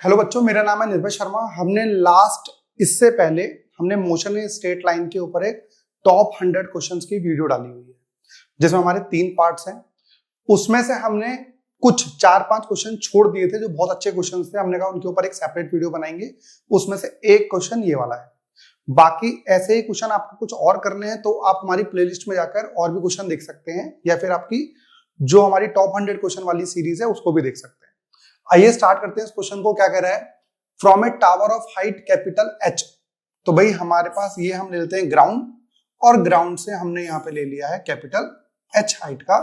Hello बच्चों, मेरा नाम है निर्भय शर्मा। इससे पहले हमने मोशन इन स्ट्रेट लाइन के ऊपर एक टॉप 100 क्वेश्चंस की वीडियो डाली हुई है, जिसमें हमारे 3 पार्ट्स हैं। उसमें से हमने कुछ 4-5 क्वेश्चन छोड़ दिए थे जो बहुत अच्छे क्वेश्चंस थे। हमने कहा उनके ऊपर एक सेपरेट वीडियो बनाएंगे। उसमें से एक क्वेश्चन ये वाला है। बाकी ऐसे ही क्वेश्चन आपको कुछ और करने हैं तो आप हमारी प्लेलिस्ट में जाकर और भी क्वेश्चन देख सकते हैं, या फिर आपकी जो हमारी टॉप 100 क्वेश्चन वाली सीरीज है उसको भी देख सकते हैं। आइए स्टार्ट करते हैं इस क्वेश्चन को। क्या कह रहा है? From A tower of height capital H. तो भाई हमारे पास ये हम ले लेते हैं ग्राउंड, और ग्राउंड से हमने यहां पे ले लिया है कैपिटल एच हाइट का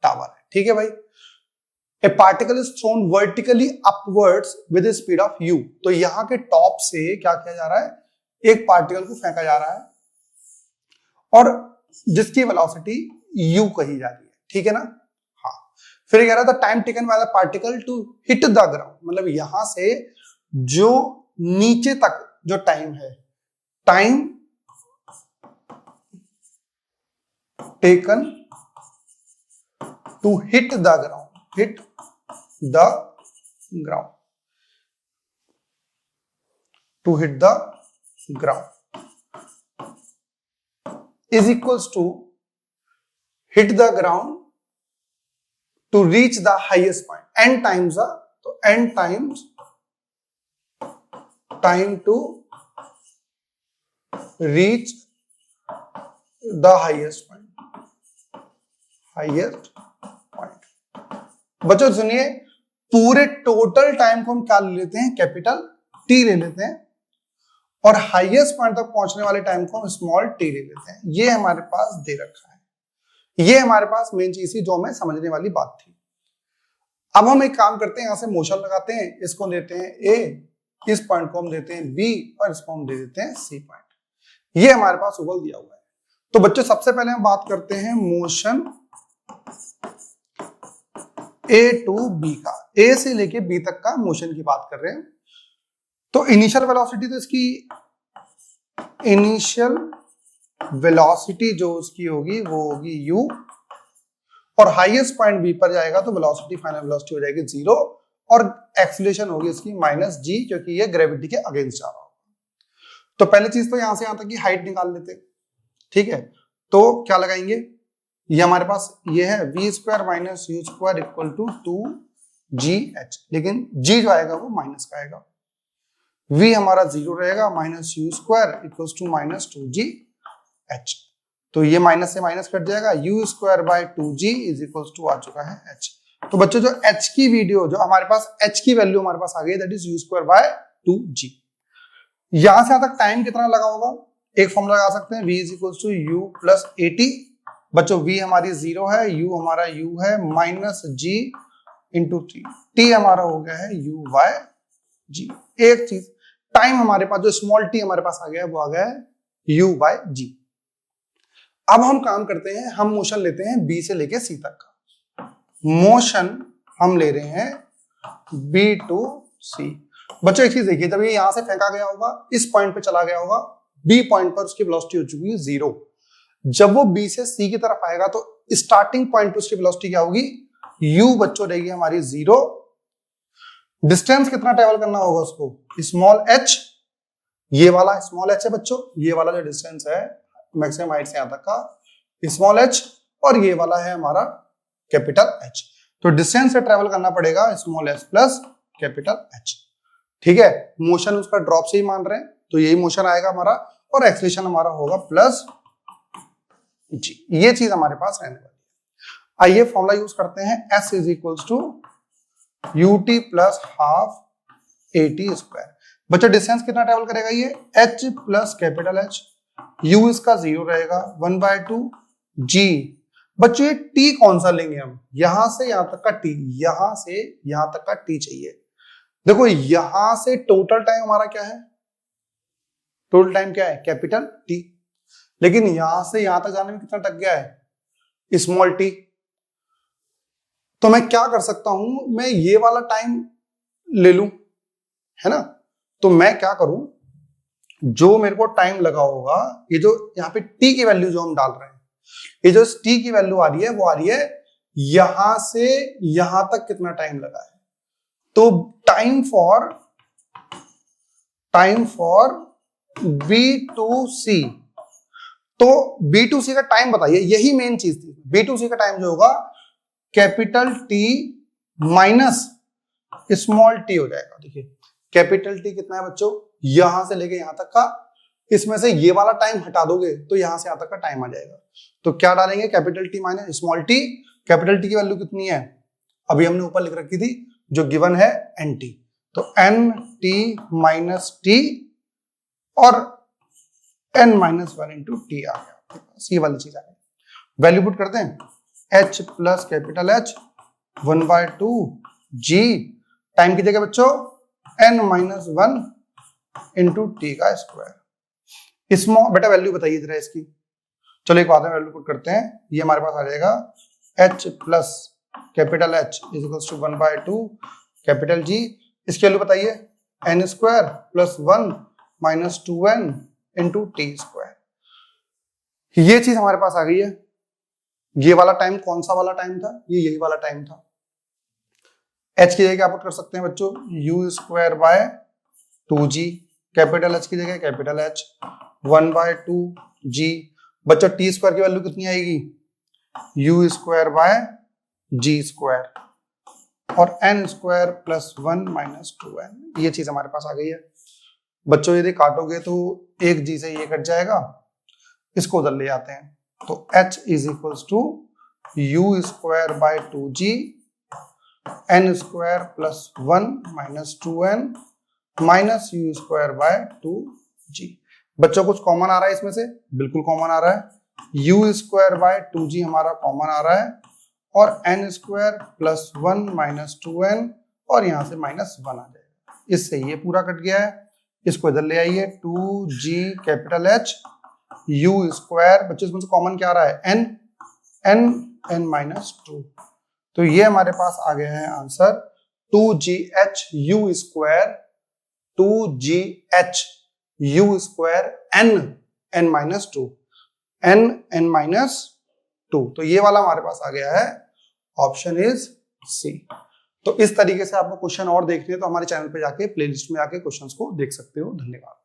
टावर है। ठीक है भाई। ए particle is thrown vertically upwards with A speed of you. तो यहां के टॉप से क्या किया जा रहा है? एक पार्टिकल को फेंका जा रहा है और जिसकी वेलोसिटी यू कही जा रही है। ठीक है ना? हाँ। फिर कह रहा था time taken by the particle to hit the ground, मतलब यहां से जो नीचे तक जो टाइम है, time taken to hit the ground, to hit the ground is equals to hit the ground to reach the highest point, n times the, तो n times time to reach the highest point। बच्चों सुनिए, पूरे total time को हम क्या ले लेते हैं? कैपिटल T ले लेते हैं, और हाईएस्ट पॉइंट तक पहुंचने वाले टाइम को हम स्मॉल t ले लेते हैं। ये हमारे पास दे रखा है। ये हमारे पास मेन चीज थी जो हमें समझने वाली बात थी। अब हम एक काम करते हैं, यहां से मोशन लगाते हैं। इसको देते हैं A, इस पॉइंट को हम देते हैं B, और इसको हम दे देते हैं C पॉइंट। ये हमारे पास उगल दिया हुआ है। तो बच्चों सबसे पहले हम बात करते हैं मोशन A टू B का। A से लेके B तक का मोशन की बात कर रहे हैं। तो इनिशियल वेलोसिटी, तो इसकी इनिशियल वेलोसिटी जो उसकी होगी वो होगी u, और हाईएस्ट पॉइंट B पर जाएगा तो वेलोसिटी, फाइनल वेलोसिटी हो जाएगी 0, और एक्सीलरेशन होगी इसकी -g, क्योंकि ये ग्रेविटी के अगेंस्ट जा रहा होगा। तो पहली चीज तो यहां से यहां तक की हाइट निकाल लेते हैं। ठीक है, तो क्या लगाएंगे? ये हमारे पास ये है v² - u² equal to 2gh, लेकिन g जो आएगा वो माइनस का आएगा। v हमारा 0 रहेगा, -u² इक्वल्स टू -2gh। तो ये माइनस से माइनस कट जाएगा। u²/2g इज इक्वल्स टू आ चुका है h। तो बच्चों जो h की वीडियो, जो हमारे पास h की वैल्यू हमारे पास आ गई, दैट इज u²/2g। यहां से यहां तक टाइम कितना लगा होगा? एक फॉर्मूला लगा सकते हैं, v is equals to u plus at। बच्चों v हमारी 0 है, u हमारा u है, -g इंटू t हमारा हो गया है u/g। एक चीज, टाइम हमारे पास जो स्मॉल t हमारे पास आ गया है वो आ गया है u/g। अब हम काम करते हैं, हम मोशन लेते हैं B से लेके C तक का। मोशन हम ले रहे हैं B टू C। बच्चों एक चीज देखिए, जब ये यहां से फेंका गया होगा, इस पॉइंट पे चला गया होगा, B पॉइंट पर उसकी वेलोसिटी हो चुकी है 0। जब वो B से C की तरफ आएगा तो स्टार्टिंग पॉइंट पे उसकी वेलोसिटी क्या होगी? U बच्चों रहेगी हमारी 0। डिस्टेंस कितना ट्रेवल करना होगा उसको? Small h। ये वाला स्मॉल h है बच्चों, ये वाला जो डिस्टेंस है मैक्सिमम हाइट से यहां तक का स्मॉल h, और ये वाला है हमारा कैपिटल H। तो डिस्टेंस से ट्रेवल करना पड़ेगा small h plus capital H। ठीक है, मोशन उसका ड्रॉप से ही मान रहे हैं, तो यही मोशन आएगा हमारा, और एक्सीलरेशन हमारा होगा प्लस g। ये चीज हमारे पास रहने वाली है। आइए फॉर्मूला यूज करते हैं, s is equals to ut plus half at²। बच्चों डिस्टेंस कितना ट्रेवल करेगा? ये h plus capital H। u इसका 0 रहेगा, 1/2g। बच्चों ये t कौन सा लेंगे हम? यहां से यहां तक का t, यहां से यहां तक का t चाहिए। देखो यहां से टोटल टाइम हमारा क्या है? टोटल टाइम क्या है? Capital t। लेकिन यहां से यहां तक जाने में कितना टक गया है? Small t। तो मैं क्या कर सकता हूं? मैं ये वाला टाइम ले लूं, है ना? तो मैं क्या करूं, जो मेरे को टाइम लगा होगा, ये जो यहाँ पे t की वैल्यू जो हम डाल रहे हैं, ये जो t की वैल्यू आ रही है वो आ रही है यहां से यहां तक कितना टाइम लगा है। तो time for time for B2C। तो B2C का टाइम बताइए, यही मेन चीज थी। B2C का टाइम जो होगा capital T minus small t हो जाएगा। देखिए कैपिटल T कितना है बच्चों, यहां से लेके यहां तक का, इसमें से ये वाला टाइम हटा दोगे तो यहां से यहां तक का टाइम आ जाएगा। तो क्या डालेंगे, capital T minus small t। Capital T की वैल्यू कितनी है, अभी हमने ऊपर लिख रखी थी जो गिवन है NT, तो NT माइनस T और n माइनस 1 इंटू टी आ गया, ये वाली चीज आ गई। वैल्यू पुट करते हैं, h plus capital H 1/2 G, time की जगह बच्चों n माइनस 1 इंटू टी का स्क्वायर। स्मॉल बेटा वैल्यू बताइए जरा इसकी। चलो एक बात है, वैल्यू पुट करते हैं, ये हमारे पास आ जाएगा h plus capital H is equal to 1/2 capital G। इसकी वैल्यू बताइए, n square plus 1 minus 2n into T square. ये चीज हमारे पास आ गई है। ये वाला टाइम कौन सा वाला टाइम था, ये यही वाला टाइम था। h की जगह क्या पुट कर सकते हैं बच्चों, u square by 2g, capital H की जगह कैपिटल H 1/2 g। बच्चों टी स्क्वायर की वैल्यू कितनी आएगी, u square bye g square और n square plus 1 minus 2n। ये चीज हमारे पास आ गई है। बच्चों यदि काटोगे तो एक जी से ये कट जाएगा, इसको उधर ले आते हैं, तो h is equals to u square by 2g n square plus 1 minus 2n minus u square by 2g। बच्चों कुछ कॉमन आ रहा है इसमें से, बिल्कुल कॉमन आ रहा है, u स्क्वायर बाय 2g हमारा कॉमन आ रहा है और n square plus 1 minus 2n और यहां से माइनस 1 आ जाएगा। इससे ये पूरा कट गया है, इसको इधर ले आइए, 2g capital H u square, बच्चों इसमें से कॉमन क्या आ रहा है, n माइनस 2। तो ये हमारे पास आ गया है answer 2gh u square, 2gh u square n minus 2, n minus 2। तो ये वाला हमारे पास आ गया है, ऑप्शन इज सी। तो इस तरीके से आपको क्वेश्चन और देखने हैं तो हमारे चैनल पे जाके प्लेलिस्ट में आके क्वेश्चंस को देख सकते हो। धन्यवाद।